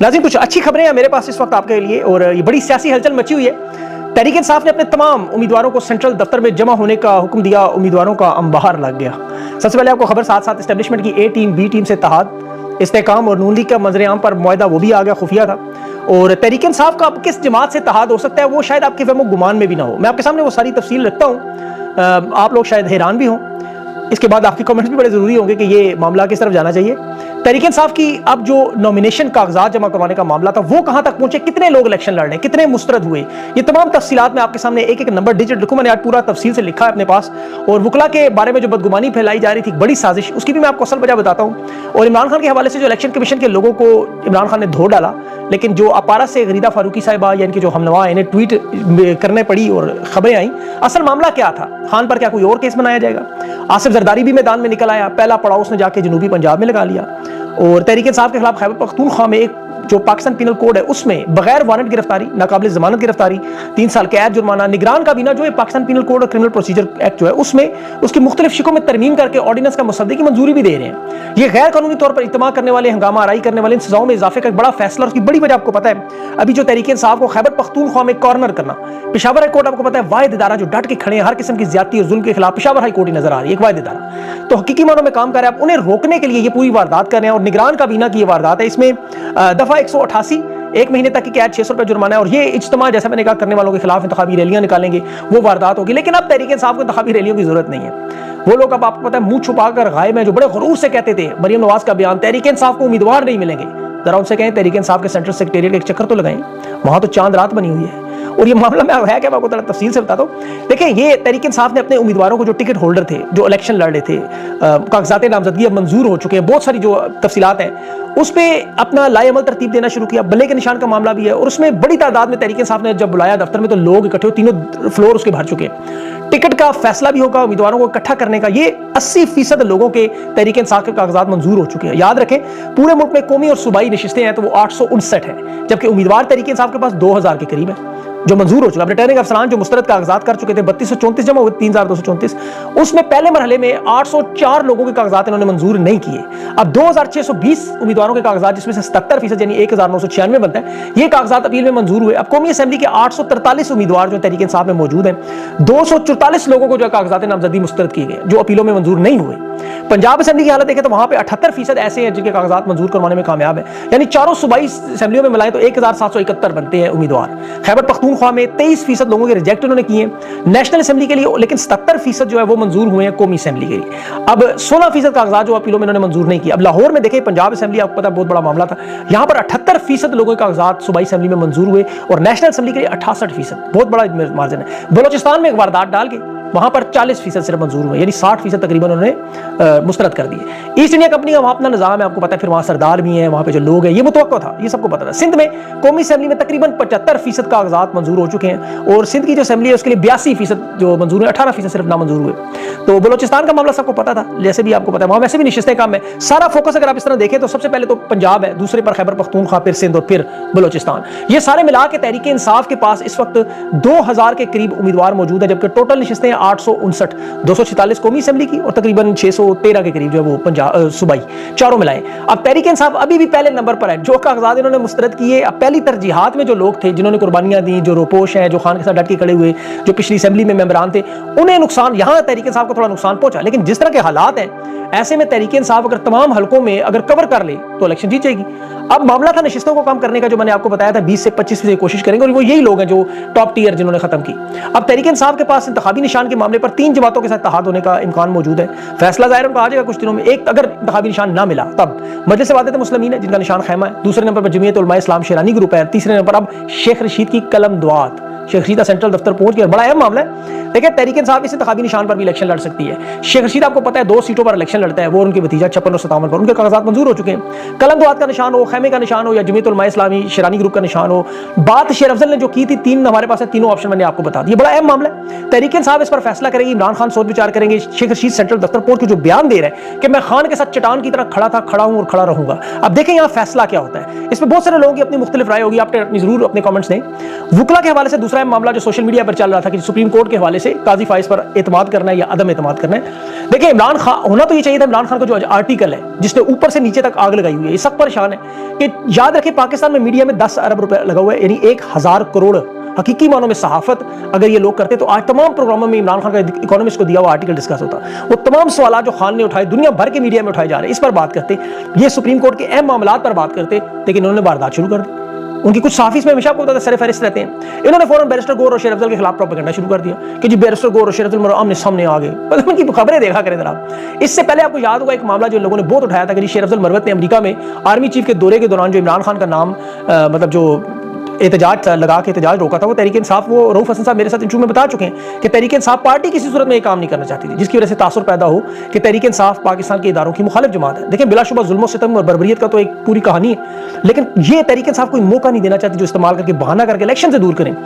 नाज़रीन, कुछ अच्छी खबरें हैं मेरे पास इस वक्त आपके लिए, और ये बड़ी सियासी हलचल मची हुई है। तहरीक इंसाफ ने अपने तमाम उम्मीदवारों को सेंट्रल दफ्तर में जमा होने का हुक्म दिया। उम्मीदवारों का अंबार लग गया। सबसे पहले आपको खबर साथ साथ इस्टेब्लिशमेंट की ए टीम बी टीम से इत्तेहाद, इस्तेहकाम और नून लीग का मंजर-ए-आम पर मुआहदा वो भी आ गया, खुफिया था। और तहरीक इंसाफ का अब किस जमात से इत्तेहाद हो सकता है वो शायद आपके फहमो गुमान में भी ना हो। मैं आपके सामने वो सारी तफसील रखता हूँ, आप लोग शायद हैरान भी हों। इसके बाद आपके कमेंट्स भी बड़े ज़रूरी होंगे कि ये मामला किस तरफ जाना चाहिए। तहरीक इंसाफ की अब जो नॉमिनेशन कागजात जमा करवाने का मामला था वो कहां तक पहुंचे, कितने लोग इलेक्शन लड़ रहे हैं, कितने मुस्तरद हुए, ये तमाम तफसीलात मैं आपके सामने एक एक नंबर डिजिट लिखूं। मैंने आज पूरा तफसील से लिखा है अपने पास। और वकला के बारे में जो बदगुमानी फैलाई जा रही थी, बड़ी साजिश, उसकी भी मैं आपको असल वजह बताता हूं। और इमरान खान के हवाले से जो इलेक्शन कमीशन के लोगों को इमरान खान ने धो डाला, लेकिन जो अपारा से गरीदा फारूकी साहिबा यानी कि जो हमनवा इन्हें ट्वीट करने पड़ी और खबरें आई, असल मामला क्या था, खान पर क्या कोई और केस बनाया जाएगा। आसिफ जरदारी भी मैदान में निकल आया, पहला पड़ाव उसने जाके जनूबी पंजाब में लगा लिया। और तहरीक इंसाफ के खिलाफ खैबर पख्तूनख्वा में एक जो पाकिस्तान पिनल कोड है उसमें बगैर वारंट गिरफ्तारी, नाकाबिल जमानत गिरफ्तारी, 3 साल कैद, जुर्माना, निगरान काबीना जो है पाकिस्तान पिनल कोड और क्रिमिनल प्रोसीजर एक्ट जो है उसमें उसकी मुख्तलिफ शिकों में तरमीम करके ऑर्डिनेंस का मुसद्दे की मंजूरी भी दे रहे हैं। ये गैर कानूनी तौर पर इज्तिमा करने वाले, हंगामा आराई करने वाले इन सजाओं में इजाफे का एक बड़ा फैसला। उसकी बड़ी वजह आपको पता है, अभी जो तहरीक इंसाफ को खैबर पख्तूनख्वा में कॉर्नर करना, पेशावर हाई कोर्ट आपको पता है वाहिद इदारा जो डट के खड़े हैं हर किस्म की ज्यादती और जुल्म के खिलाफ, पेशावर हाई कोर्ट ही नजर आ रही है, एक वाहिद इदारा तो हकीकी मानों में काम कर रहा है। उन्हें रोकने के लिए ये पूरी वारदात कर रहे हैं। और निगरान काबीना की ये वारदात है, इसमें दफा 188 1 महीने तक की कैद, 600 रुपये जुर्माना है। और ये इज्तिमा जैसा मैंने कहा करने वालों के खिलाफ इंतखाबी रैलियां निकालेंगे, वो वारदात होगी। लेकिन अब तहरीक इंसाफ को इंतखाबी रैलियों की जरूरत नहीं है। वो लोग अब आपको पता है मुंह छुपाकर गायब हैं जो बड़े गुरूर से कहते थे, मरियम नवाज का बयान, तहरीक इंसाफ को उम्मीदवार नहीं मिलेंगे। जरा उनसे कहें तहरीक इंसाफ के सेंट्रल सेक्रेटरिएट एक चक्कर तो लगाएं, वहां तो चांद रात बनी हुई है। और ये मामला मैं है क्या, मैं आपको थोड़ा तफसील से बताता हूँ। देखिए, ये तहरीक इंसाफ ने अपने उम्मीदवारों को जो टिकट होल्डर थे, जो इलेक्शन लड़ रहे थे, कागजात नामजदगी अब मंजूर हो चुके हैं, बहुत सारी जो तफसीलात हैं उस पर अपना लाएअमल तरतीब देना शुरू किया। बल्ले के निशान का मामला भी है और उसमें बड़ी तादाद में तहरीक इंसाफ ने जब बुलाया दफ्तर में तो लोग इकट्ठे हो, तीनों फ्लोर उसके भर चुके हैं। टिकट का फैसला भी होगा, उम्मीदवारों को इकट्ठा करने का। ये 80% लोगों के तहरीक इंसाफ के कागजात मंजूर हो चुके हैं। याद रखें, पूरे मुल्क में कौमी और सूबाई नशिस्तें हैं तो वो 859 है, जबकि उम्मीदवार तहरीक इंसाफ के पास 2000 के करीब है जो मंजूर हो चुका है। रिटर्निंग अफसरान जो मुस्तरद कागजात कर चुके थे, 3234 जमा हुए, 3234, उसमें पहले मरहले में 804 लोगों के कागजात इन्होंने मंजूर नहीं किए। अब 2620 उम्मीदवारों के कागजात, जिसमें से 77% यानी 1996 बनता है, ये कागजात अपील में मंजूर हुए। अब कौमी असेंबली के 843 उम्मीदवार जो तहरीक इंसाफ में मौजूद हैं, 244 लोगों को जो कागजात नामजदगी मुस्तरद किए गए जो अपीलों में मंजूर नहीं हुए। पंजाब असेंबली की हालत देखें तो वहां पे 78% ऐसे हैं जिनके कागजात मंजूर करवाने में कामयाब है, यानी चारों सूबाई असेंबलियों में मिलाएं तो 1771 बनते हैं उम्मीदवार। खैबर पख्तूनख्वा में 23% लोगों के रिजेक्ट उन्होंने किए नेशनल असेंबली के लिए, लेकिन 77% जो है वो मंजूर हुए हैं कौमी असेंबली के लिए। अब 16% कागजात जो अपीलों में इन्होंने मंजूर नहीं किए। अब लाहौर में देखें, पंजाब असेंबली आपको पता है बहुत बड़ा मामला था, यहां पर 78% लोगों के कागजात सूबाई असेंबली में मंजूर हुए और नेशनल असेंबली के लिए 68%, बहुत बड़ा मार्जिन है। बलोचिस्तान में एक वारदात डाल के वहां पर 40% सिर्फ मंजूर हुए, यानी 60% तकरीबन उन्होंने मुस्तरद कर दिए। ईस्ट इंडिया कंपनी का वहां अपना निजाम है, आपको पता है, फिर वहां सरदार भी हैं, वहां पे जो लोग हैं, ये मुतवक्को था, ये सबको पता था। सिंध में कौमी असेंबली में तकरीबन 75% कागजात मंजूर हो चुके हैं और सिंध की जो असेंबली है उसके लिए 82% जो मंजूर है, 18% सिर्फ नामंजूर हुए। तो बलोचिस्तान का मामला सबको पता था, जैसे भी आपको पता है, वहां वैसे भी निशिस्तें कम है। सारा फोकस अगर आप इस तरह देखें तो सबसे पहले तो पंजाब है, दूसरे पर खैबर पख्तूनख्वा, फिर सिंध और फिर बलोचिस्तान। ये सारे मिला के तहरीक इंसाफ के पास इस वक्त 2000 के करीब उम्मीदवार मौजूद है, जबकि टोटल निशिस्तें 859, 246 कौमी असेंबली की और तकरीबन 613 के करीब जो है वो पंजाब सूबाई, चारों मिलाएं। अब तहरीक इंसाफ अभी भी पहले नंबर पर है, जो कागजात इन्होंने मुस्तरद किए। अब पहली तरजीहात में जो लोग थे जिन्होंने कुर्बानियां दी, जो रोपोश हैं, जो खान के साथ डट के खड़े हुए, जो पिछली असेंबली में मेंबरान थे, उन्हें नुकसान, यहां तहरीक इंसाफ को थोड़ा नुकसान पहुंचा। लेकिन जिस तरह के हालात हैं, ऐसे में तहरीक इंसाफ अगर तमाम हलकों में अगर कवर कर ले तो इलेक्शन जीत जाएगी। अब मामला था नशिस्तों को कम करने का, जो मैंने आपको बताया था 20 से 25% कोशिश करेंगे और वो यही लोग हैं जो टॉप टियर जिन्होंने खत्म की। अब तहरीक इंसाफ के पास इंतखाबी निशान के मामले पर 3 जमातों के साथ इत्तेहाद होने का इम्कान मौजूद है। फैसला जाहिर उनका आ जाएगा कुछ दिनों में। एक, अगर इंतखाबी निशान ना मिला तब मजलिस वाहिदत मुस्लिमीन है जिनका निशान खैमा है, दूसरे नंबर पर जमीयत उलमा इस्लाम शेरानी ग्रुप है, तीसरे नंबर पर अब शेख रशीद की कलम दुआत, शेख रशीद सेंट्रल दफ्तर पहुंच गया। बड़ा अहम मामला है। देखिए, तहरीक इंसाफ इस इंतखाबी निशान पर भी इलेक्शन लड़ सकती है। शेख रशीद आपको पता है 2 सीटों पर इलेक्शन लड़ता है, वो उनके भतीजा 56 और 57 पर, उनके कागजात मंजूर हो चुके हैं। कलम दुआत का निशान हो, खैमे का निशान हो या जमीयत उलमा इस्लामी शेरानी ग्रुप का निशान हो, बात शेर अफजल ने जो की थी, 3 हमारे पास है, तीनों ऑप्शन मैंने आपको बता दिए। बड़ा अहम मामला है। तहरीक इंसाफ इस पर पर फैसला करेगी, इमरान खान सोच विचार करेंगे। शेख रशीद सेंट्रल दफ्तर पहुंच के जो बयान दे रहे हैं कि मैं खान के साथ चट्टान की तरह खड़ा था, खड़ा हूं और खड़ा रहूंगा। अब देखें यहाँ फैसला क्या होता है। इसमें बहुत सारे लोगों की अपनी मुख्तलिफ राय होगी, आपने अपनी जरूर अपने कमेंट्स दें। वुकला के हवाले से दूसरा मामला जो सोशल मीडिया पर चल रहा था कि सुप्रीम कोर्ट के हवाले से काजी फाइज पर एतमाद करना है या अदम एतमाद करना है। देखिए इमरान खान होना तो ये चाहिए था, इमरान खान का जो आर्टिकल है जिसने ऊपर से नीचे तक आग लगाई हुई है, ये सब परेशान है कि याद रखें पाकिस्तान में मीडिया में 10 अरब रुपए लगा हुआ है, यानी 1000 करोड़ हकीकी मानों में सहाफत अगर ये लोग करते तो आज तमाम प्रोग्रामों में इमरान खान का इकोनॉमिस्ट को दिया हुआ आर्टिकल डिस्कस होता। वो तमाम सवाल जो खान ने उठाए दुनिया भर के मीडिया में उठाए जा रहे हैं, इस पर बात करते, ये सुप्रीम कोर्ट के अहम मामलात पर बात करते, लेकिन उन्होंने वारदात शुरू कर दी। उनकी कुछ साफी में हमेशा आपको पता था सर फहरिस्त रहते हैं। इन्होंने फौरन बैरिस्टर गौर और शेर अफजल के खिलाफ प्रोपेगेंडा शुरू कर दिया कि जी बैरिस्टर गौर और शेर अफजल आमने सामने आ गए। मतलब उनकी खबरें देखा करें जनाब। इससे पहले आपको याद होगा एक मामला जो लोगों ने बहुत उठाया था कि शेर अफजल मरवत ने अमेरिका में आर्मी चीफ के दौरे के दौरान जो इमरान खान का नाम मतलब जो एहतजाज लगा के एहतजाज रोका था, वो तहरीक इंसाफ, वो रऊफ हसन साहब मेरे साथ इंटरव्यू में बता चुके हैं कि तहरीक इंसाफ पार्टी किसी सूरत में ये काम नहीं करना चाहती थी, जिसकी वजह से तासुर पैदा हो कि तहरीक इंसाफ पाकिस्तान के इदारों की मुखालिफ जमात है। देखिए बिलाशुबा जुल्म सितम और बर्बरियत का तो एक पूरी कहानी है, लेकिन ये तहरीक इंसाफ कोई मौका नहीं देना चाहती जो इस्तेमाल करके बहाना करके इलेक्शन से दूर करें।